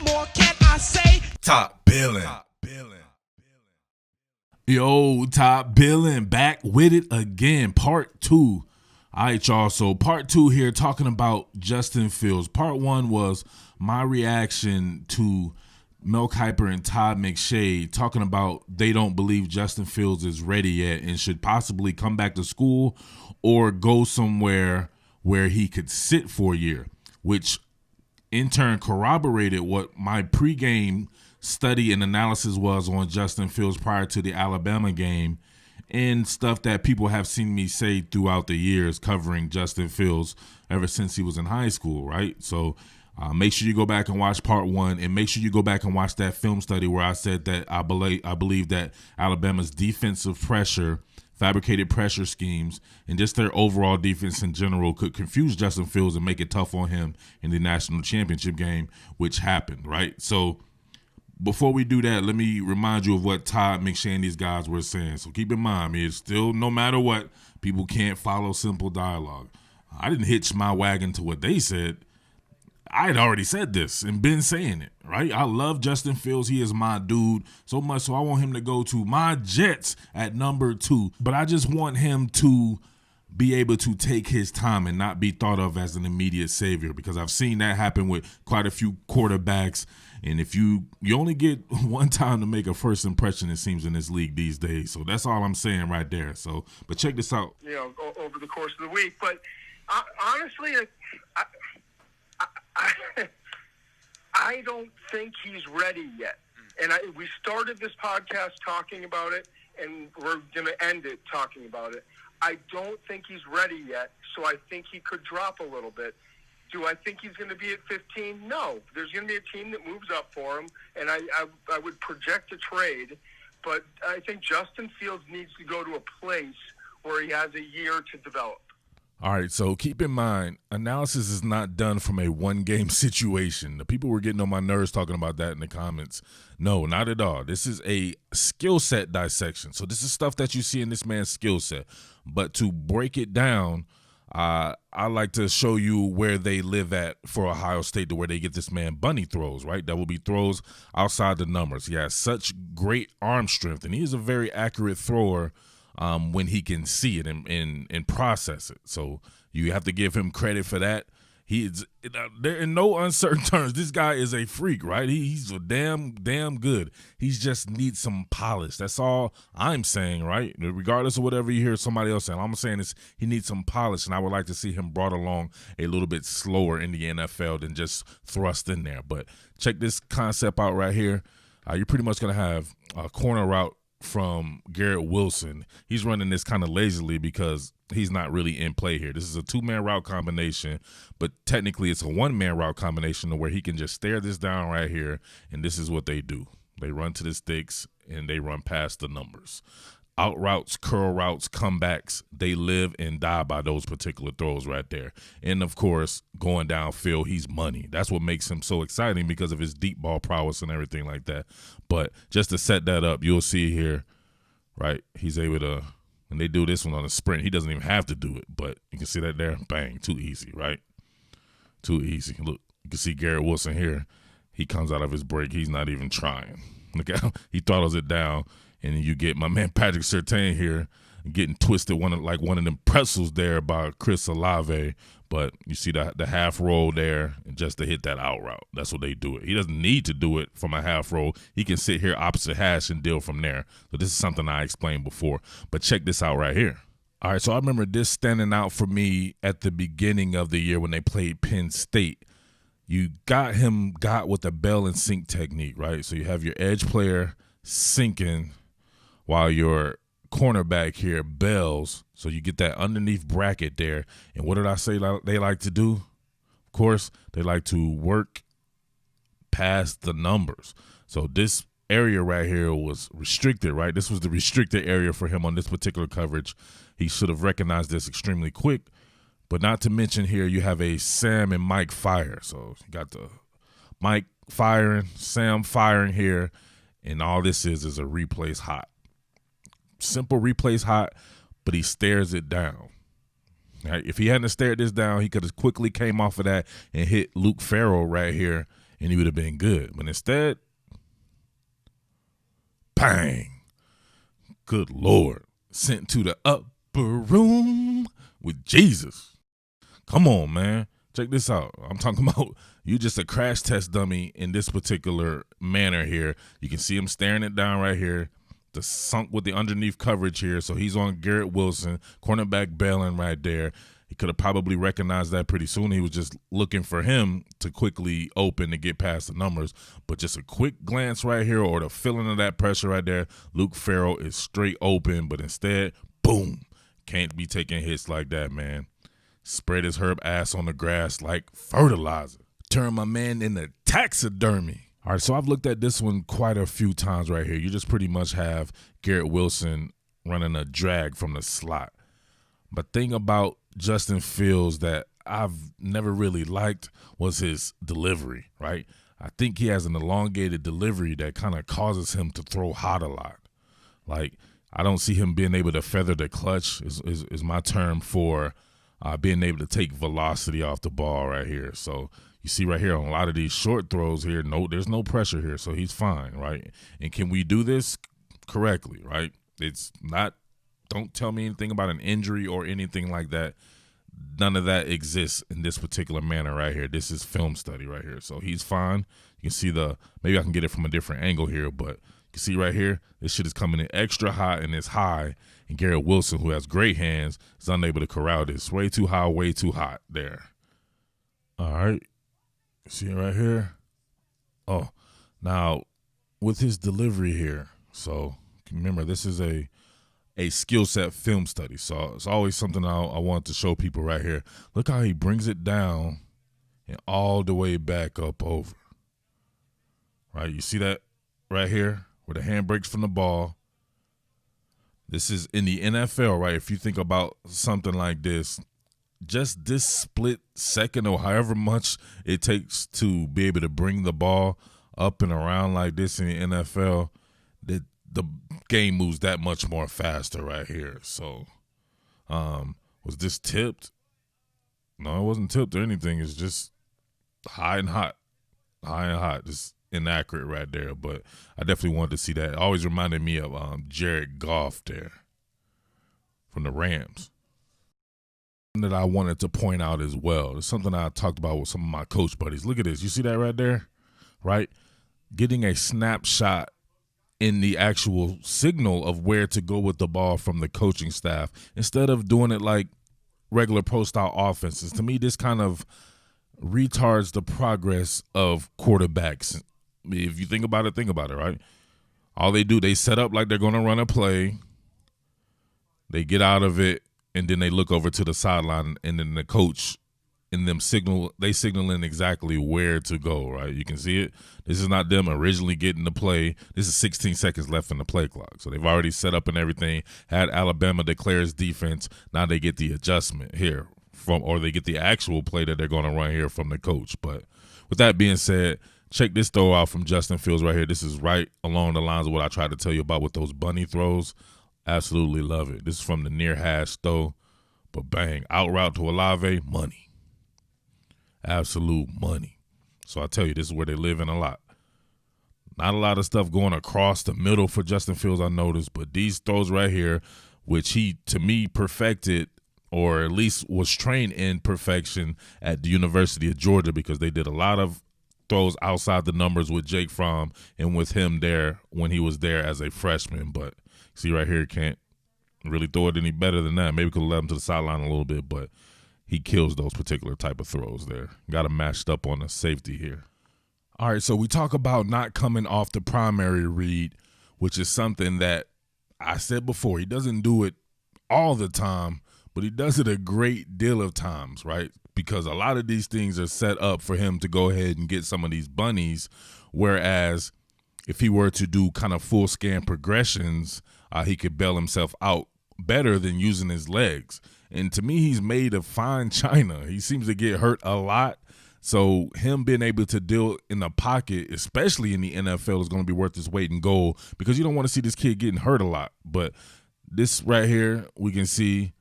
more can I say? Top Billin. Yo, Top Billin back with it again, part 2. All right, y'all, so part 2 here talking about Justin Fields. Part 1 was my reaction to Mel Kiper and Todd McShay talking about they don't believe Justin Fields is ready yet and should possibly come back to school or go somewhere where he could sit for a year, which in turn corroborated what my pregame study and analysis was on Justin Fields prior to the Alabama game and stuff that people have seen me say throughout the years covering Justin Fields ever since he was in high school, right? So make sure you go back and watch part 1, and make sure you go back and watch that film study where I said that I believe that Alabama's defensive pressure, fabricated pressure schemes, and just their overall defense in general could confuse Justin Fields and make it tough on him in the national championship game, which happened, right? So before we do that, let me remind you of what Todd McShay and these guys were saying. So keep in mind, it's still, no matter what, people can't follow simple dialogue. I didn't hitch my wagon to what they said. I had already said this and been saying it, right? I love Justin Fields. He is my dude so much, so I want him to go to my Jets at number 2. But I just want him to be able to take his time and not be thought of as an immediate savior, because I've seen that happen with quite a few quarterbacks. And if you only get one time to make a first impression, it seems, in this league these days. So that's all I'm saying right there. So, but check this out. Over the course of the week. But honestly, I don't think he's ready yet. And we started this podcast talking about it, and we're going to end it talking about it. I don't think he's ready yet, so I think he could drop a little bit. Do I think he's going to be at 15? No. There's going to be a team that moves up for him, and I would project a trade. But I think Justin Fields needs to go to a place where he has a year to develop. All right, so keep in mind, analysis is not done from a one-game situation. The people were getting on my nerves talking about that in the comments. No, not at all. This is a skill set dissection. So this is stuff that you see in this man's skill set. But to break it down, I like to show you where they live at for Ohio State, to where they get this man bunny throws, right? That will be throws outside the numbers. He has such great arm strength, and he is a very accurate thrower when he can see it and process it. So you have to give him credit for that. There in no uncertain terms, this guy is a freak, right? He's a damn good. He just needs some polish. That's all I'm saying, right? Regardless of whatever you hear somebody else saying, all I'm saying is he needs some polish, and I would like to see him brought along a little bit slower in the NFL than just thrust in there. But check this concept out right here. You're pretty much going to have a corner route from Garrett Wilson. He's running this kind of lazily because he's not really in play here. This is a 2-man route combination, but technically it's a 1-man route combination where he can just stare this down right here, and this is what they do. They run to the sticks, and they run past the numbers. Out routes, curl routes, comebacks, they live and die by those particular throws right there. And, of course, going downfield, he's money. That's what makes him so exciting because of his deep ball prowess and everything like that. But just to set that up, you'll see here, right, he's able to, when they do this one on a sprint, he doesn't even have to do it. But you can see that there, bang, too easy, right? Too easy. Look, you can see Garrett Wilson here. He comes out of his break. He's not even trying. Look at him. He throttles it down. And then you get my man Patrick Surtain here getting twisted one of them pretzels there by Chris Olave. But you see the half roll there, and just to hit that out route. That's what they do it. He doesn't need to do it from a half roll. He can sit here opposite hash and deal from there. So this is something I explained before. But check this out right here. All right, so I remember this standing out for me at the beginning of the year when they played Penn State. You got with the bell and sink technique, right? So you have your edge player sinking while your cornerback here bells, so you get that underneath bracket there. And what did I say they like to do? Of course, they like to work past the numbers. So this area right here was restricted, right? This was the restricted area for him on this particular coverage. He should have recognized this extremely quick. But not to mention here, you have a Sam and Mike fire. So you got the Mike firing, Sam firing here, and all this is a replace hot. Simple replace hot, but he stares it down. Right? If he hadn't stared this down, he could have quickly came off of that and hit Luke Farrell right here and he would have been good. But instead, bang, good Lord, sent to the upper room with Jesus. Come on, man. Check this out. I'm talking about you just a crash test dummy in this particular manner here. You can see him staring it down right here. The sunk with the underneath coverage here. So he's on Garrett Wilson, cornerback Billin right there. He could have probably recognized that pretty soon. He was just looking for him to quickly open to get past the numbers. But just a quick glance right here or the feeling of that pressure right there, Luke Farrell is straight open. But instead, boom, can't be taking hits like that, man. Spread his herb ass on the grass like fertilizer. Turn my man into taxidermy. All right, so I've looked at this one quite a few times right here. You just pretty much have Garrett Wilson running a drag from the slot. But thing about Justin Fields that I've never really liked was his delivery, right? I think he has an elongated delivery that kind of causes him to throw hot a lot. Like, I don't see him being able to feather the clutch is my term for being able to take velocity off the ball right here. So you see right here on a lot of these short throws here, there's no pressure here, so he's fine, right? And can we do this correctly, right? It's not, don't tell me anything about an injury or anything like that. None of that exists in this particular manner right here. This is film study right here. So he's fine. You can see maybe I can get it from a different angle here, but you can see right here, this shit is coming in extra high and it's high. And Garrett Wilson, who has great hands, is unable to corral this. Way too high, way too hot there. All right. See it right here? Oh, now with his delivery here, so remember this is a skill set film study. So it's always something I want to show people right here. Look how he brings it down and all the way back up over. Right, you see that right here where the hand breaks from the ball. This is in the NFL, right? If you think about something like this, just this split second or however much it takes to be able to bring the ball up and around like this in the NFL, the game moves that much more faster right here. So was this tipped? No, it wasn't tipped or anything. It's just high and hot. Just inaccurate right there. But I definitely wanted to see that. It always reminded me of Jared Goff there from the Rams. That I wanted to point out as well. It's something I talked about with some of my coach buddies. Look at this. You see that right there? Right? Getting a snapshot in the actual signal of where to go with the ball from the coaching staff instead of doing it like regular pro-style offenses. To me, this kind of retards the progress of quarterbacks. If you think about it, right? All they do, they set up like they're going to run a play. They get out of it. And then they look over to the sideline, and then the coach and them signaling exactly where to go, right? You can see it. This is not them originally getting the play. This is 16 seconds left in the play clock. So they've already set up and everything, had Alabama declare its defense. Now they get the adjustment here or they get the actual play that they're going to run here from the coach. But with that being said, check this throw out from Justin Fields right here. This is right along the lines of what I tried to tell you about with those bunny throws. Absolutely love it. This is from the near hash throw, but bang, out route to Olave, money. Absolute money. So I tell you, this is where they live in a lot. Not a lot of stuff going across the middle for Justin Fields, I noticed, but these throws right here, which he, to me, perfected or at least was trained in perfection at the University of Georgia because they did a lot of throws outside the numbers with Jake Fromm and with him there when he was there as a freshman, but see right here, can't really throw it any better than that. Maybe could have led him to the sideline a little bit, but he kills those particular type of throws there. Got him matched up on the safety here. All right, so we talk about not coming off the primary read, which is something that I said before. He doesn't do it all the time, but he does it a great deal of times, right? Because a lot of these things are set up for him to go ahead and get some of these bunnies, whereas if he were to do kind of full scan progressions, he could bail himself out better than using his legs. And to me, he's made of fine china. He seems to get hurt a lot. So him being able to deal in the pocket, especially in the NFL, is going to be worth his weight in gold because you don't want to see this kid getting hurt a lot. But this right here, we can see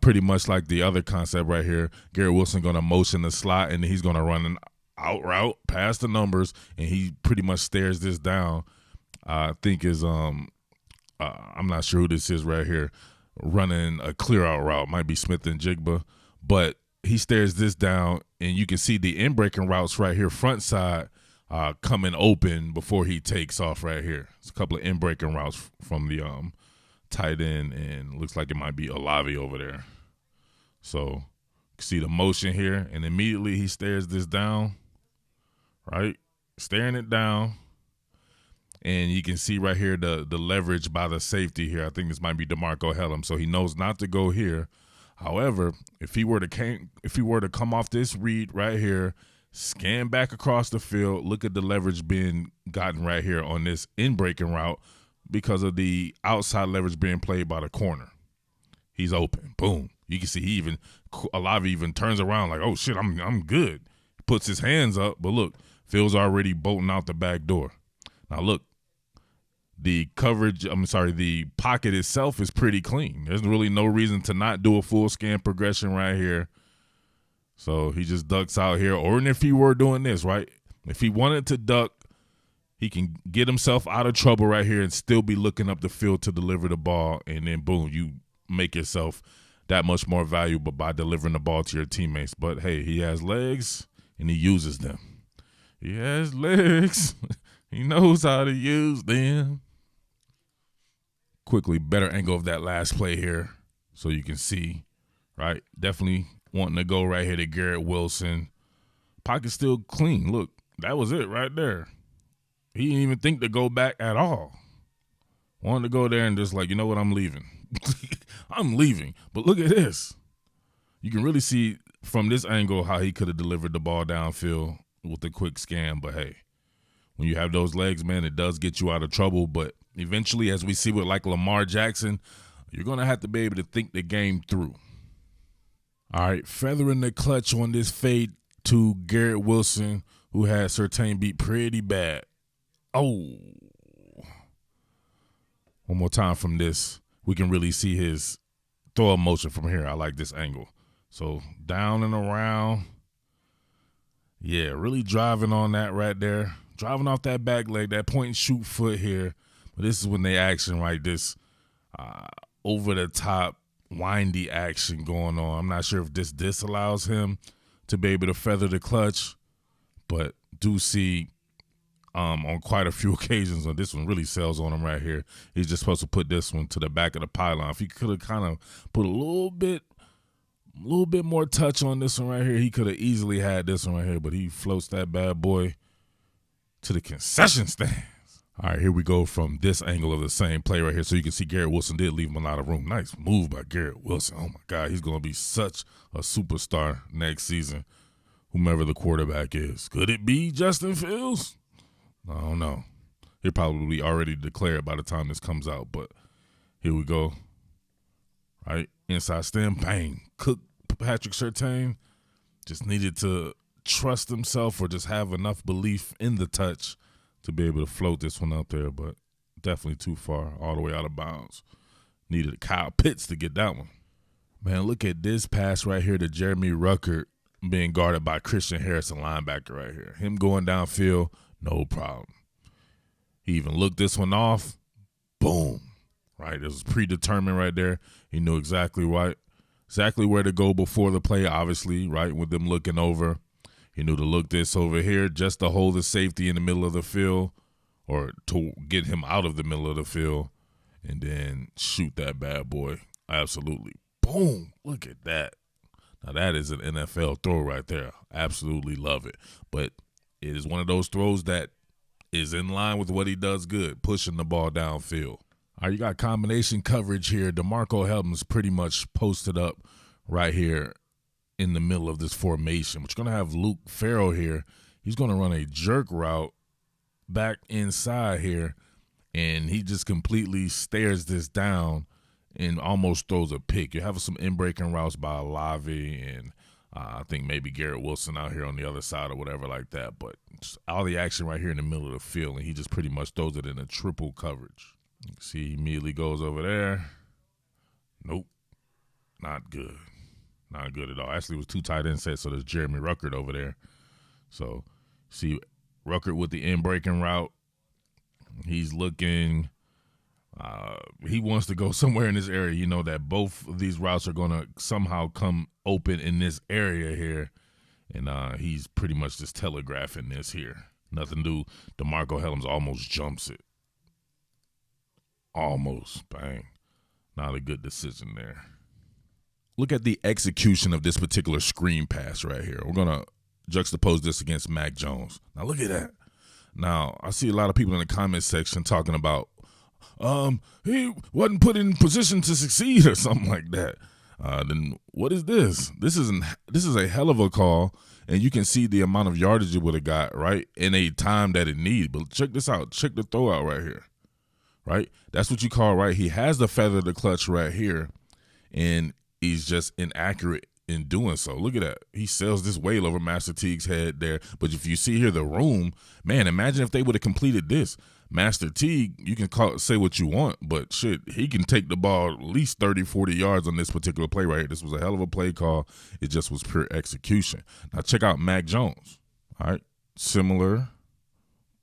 pretty much like the other concept right here. Garrett Wilson going to motion the slot, and he's going to run out route past the numbers, and he pretty much stares this down. I think is I'm not sure who this is right here running a clear out route. Might be Smith and Jigba, but he stares this down, and you can see the in-breaking routes right here, front side, coming open before he takes off right here. It's a couple of in-breaking routes from the tight end, and looks like it might be Olave over there. So you can see the motion here, and immediately he stares this down, right? Staring it down. And you can see right here the leverage by the safety here. I think this might be DeMarco Hellum, so he knows not to go here. However, if he were to come off this read right here, scan back across the field, look at the leverage being gotten right here on this in-breaking route because of the outside leverage being played by the corner. He's open. Boom. You can see Olave even turns around like, oh shit, I'm good. Puts his hands up, but look, Phil's already bolting out the back door. Now look, the pocket itself is pretty clean. There's really no reason to not do a full scan progression right here. So he just ducks out here. Or if he were doing this, right, if he wanted to duck, he can get himself out of trouble right here and still be looking up the field to deliver the ball. And then, boom, you make yourself that much more valuable by delivering the ball to your teammates. But, hey, he has legs, and he uses them. He has legs. He knows how to use them. Quickly, better angle of that last play here so you can see, right? Definitely wanting to go right here to Garrett Wilson. Pocket still clean. Look, that was it right there. He didn't even think to go back at all. Wanted to go there and just like, you know what, I'm leaving. I'm leaving. But look at this. You can really see from this angle how he could have delivered the ball downfield with a quick scan. But, hey, when you have those legs, man, it does get you out of trouble. But eventually, as we see with like Lamar Jackson, you're going to have to be able to think the game through. All right, feathering the clutch on this fade to Garrett Wilson, who had Surtain beat pretty bad. Oh. One more time from this. We can really see his throw motion from here. I like this angle. So down and around. Yeah, really driving on that right there. Driving off that back leg, that point and shoot foot here. But this is when they action, right? This over-the-top, windy action going on. I'm not sure if this disallows him to be able to feather the clutch, but do see on quite a few occasions, on this one really sells on him right here. He's just supposed to put this one to the back of the pylon. If he could have kind of put a little bit more touch on this one right here, he could have easily had this one right here, but he floats that bad boy to the concession stands. All right, here we go from this angle of the same play right here. So you can see Garrett Wilson did leave him a lot of room. Nice move by Garrett Wilson. Oh, my God, he's going to be such a superstar next season, whomever the quarterback is. Could it be Justin Fields? I don't know. He'll probably already declared by the time this comes out, but here we go. All right, inside stem, bang. Cook Patrick Surtain just needed to trust himself or just have enough belief in the touch to be able to float this one out there, but definitely too far, all the way out of bounds. Needed Kyle Pitts to get that one. Man, look at this pass right here to Jeremy Ruckert being guarded by Christian Harris, a linebacker right here. Him going downfield, no problem. He even looked this one off. Boom. Right? It was predetermined right there. He knew exactly where to go before the play, obviously, right, with them looking over. He knew to look this over here just to hold the safety in the middle of the field or to get him out of the middle of the field and then shoot that bad boy. Absolutely. Boom. Look at that. Now, that is an NFL throw right there. Absolutely love it. But it is one of those throws that is in line with what he does good, pushing the ball downfield. All right, you got combination coverage here. DeMarco Hellum's pretty much posted up right here in the middle of this formation. But you're going to have Luke Farrell here. He's going to run a jerk route back inside here, and he just completely stares this down and almost throws a pick. You have some in-breaking routes by Olave and I think maybe Garrett Wilson out here on the other side or whatever like that. But just all the action right here in the middle of the field, and he just pretty much throws it in a triple coverage. You can see he immediately goes over there. Nope. Not good. Not good at all. Actually, it was two tight end sets, so there's Jeremy Ruckert over there. So, see, Ruckert with the in-breaking route. He's looking. He wants to go somewhere in this area. You know that both of these routes are going to somehow come open in this area here. And he's pretty much just telegraphing this here. Nothing to do. DeMarco Hellams almost jumps it. Almost. Bang. Not a good decision there. Look at the execution of this particular screen pass right here. We're going to juxtapose this against Mac Jones. Now look at that. Now, I see a lot of people in the comment section talking about he wasn't put in position to succeed or something like that. Then what is this? This is a hell of a call, and you can see the amount of yardage it would have got, right, in a time that it needed. But check this out. Check the throw out right here, right? That's what you call, right? He has the feather to clutch right here, and he's just inaccurate in doing so. Look at that. He sails this way over Master Teague's head there. But if you see here the room, man, imagine if they would have completed this. Master Teague, you can say what you want, but shit, he can take the ball at least 30, 40 yards on this particular play right here. This was a hell of a play call. It just was pure execution. Now check out Mac Jones. All right, similar.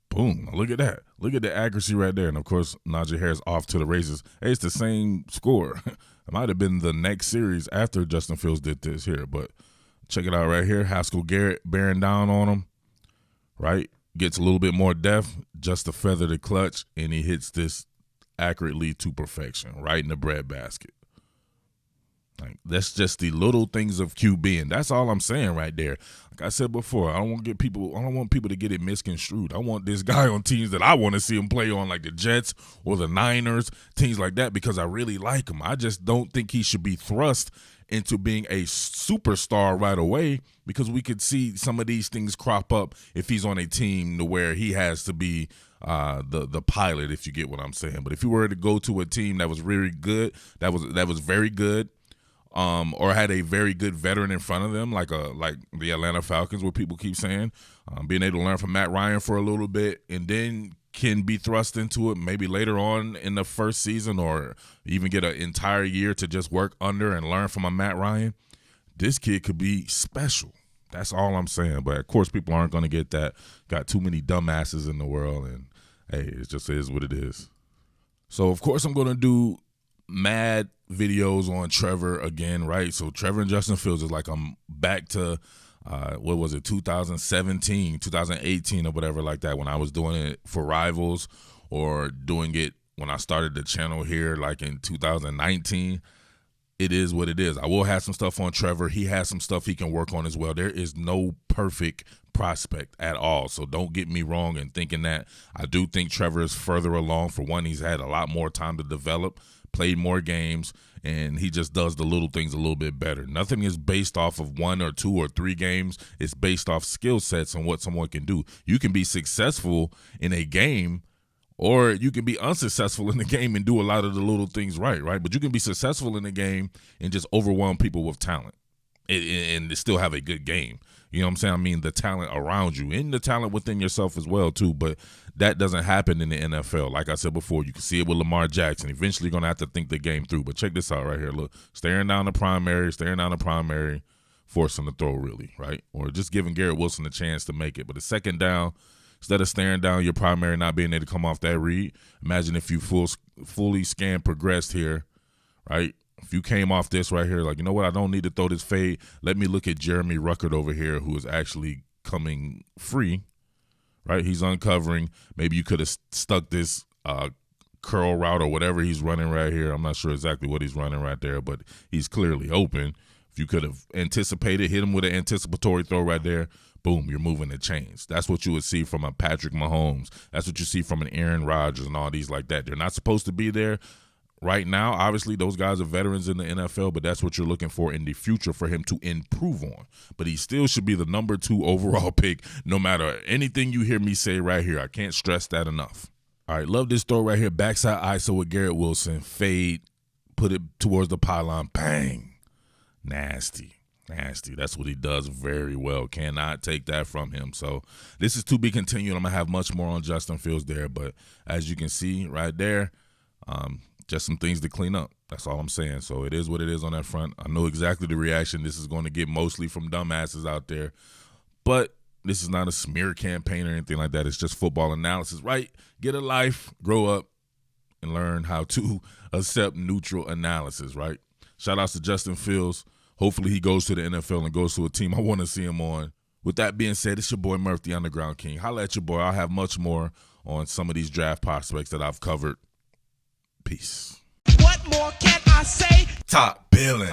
Boom. Now look at that. Look at the accuracy right there. And, of course, Najee Harris off to the races. Hey, it's the same score. It might have been the next series after Justin Fields did this here. But check it out right here. Haskell Garrett bearing down on him, right? Gets a little bit more depth, just a feather to clutch, and he hits this accurately to perfection, right in the breadbasket. Like, that's just the little things of QB, and that's all I'm saying right there. Like I said before, I don't want people to get it misconstrued. I want this guy on teams that I want to see him play on, like the Jets or the Niners, teams like that, because I really like him. I just don't think he should be thrust into being a superstar right away, because we could see some of these things crop up if he's on a team to where he has to be the pilot, if you get what I'm saying. But if you were to go to a team that was really good, that was very good, or had a very good veteran in front of them, like the Atlanta Falcons, what people keep saying, being able to learn from Matt Ryan for a little bit and then can be thrust into it maybe later on in the first season, or even get an entire year to just work under and learn from a Matt Ryan, this kid could be special. That's all I'm saying. But, of course, people aren't going to get that. Got too many dumbasses in the world, and, hey, it just is what it is. So, of course, I'm going to do mad videos on Trevor again, right? So Trevor and Justin Fields is like I'm back to, 2017, 2018 or whatever like that, when I was doing it for Rivals, or doing it when I started the channel here like in 2019. It is what it is. I will have some stuff on Trevor. He has some stuff he can work on as well. There is no perfect prospect at all, so don't get me wrong in thinking that. I do think Trevor is further along. For one, he's had a lot more time to develop, played more games, and he just does the little things a little bit better. Nothing is based off of 1 or 2 or 3 games. It's based off skill sets and what someone can do. You can be successful in a game, or you can be unsuccessful in the game and do a lot of the little things right? But you can be successful in the game and just overwhelm people with talent and still have a good game. You know what I'm saying? I mean, the talent around you and the talent within yourself as well, too. But that doesn't happen in the NFL. Like I said before, you can see it with Lamar Jackson. Eventually, you're going to have to think the game through. But check this out right here. Look, staring down the primary, forcing the throw, really, right? Or just giving Garrett Wilson a chance to make it. But the second down, instead of staring down your primary, not being able to come off that read, imagine if you fully scan progressed here, right? If you came off this right here, like, you know what, I don't need to throw this fade. Let me look at Jeremy Ruckert over here, who is actually coming free, right? He's uncovering. Maybe you could have stuck this curl route or whatever he's running right here. I'm not sure exactly what he's running right there, but he's clearly open. If you could have anticipated, hit him with an anticipatory throw right there, boom, you're moving the chains. That's what you would see from a Patrick Mahomes. That's what you see from an Aaron Rodgers and all these like that. They're not supposed to be there right now. Obviously, those guys are veterans in the NFL, but that's what you're looking for in the future for him to improve on. But he still should be the number 2 overall pick, no matter anything you hear me say right here. I can't stress that enough. All right, love this throw right here. Backside ISO with Garrett Wilson. Fade, put it towards the pylon. Bang. Nasty. That's what he does very well. Cannot take that from him. So this is to be continued. I'm going to have much more on Justin Fields there. But as you can see right there, just some things to clean up. That's all I'm saying. So it is what it is on that front. I know exactly the reaction this is going to get, mostly from dumbasses out there. But This is not a smear campaign or anything like that. It's just football analysis, right? Get a life, grow up, and learn how to accept neutral analysis, right? Shout outs to Justin Fields. Hopefully he goes to the NFL and goes to a team I want to see him on. With that being said, it's your boy Murph, the Underground King. Holla at your boy. I'll have much more on some of these draft prospects that I've covered. Peace. What more can I say? Top Billin.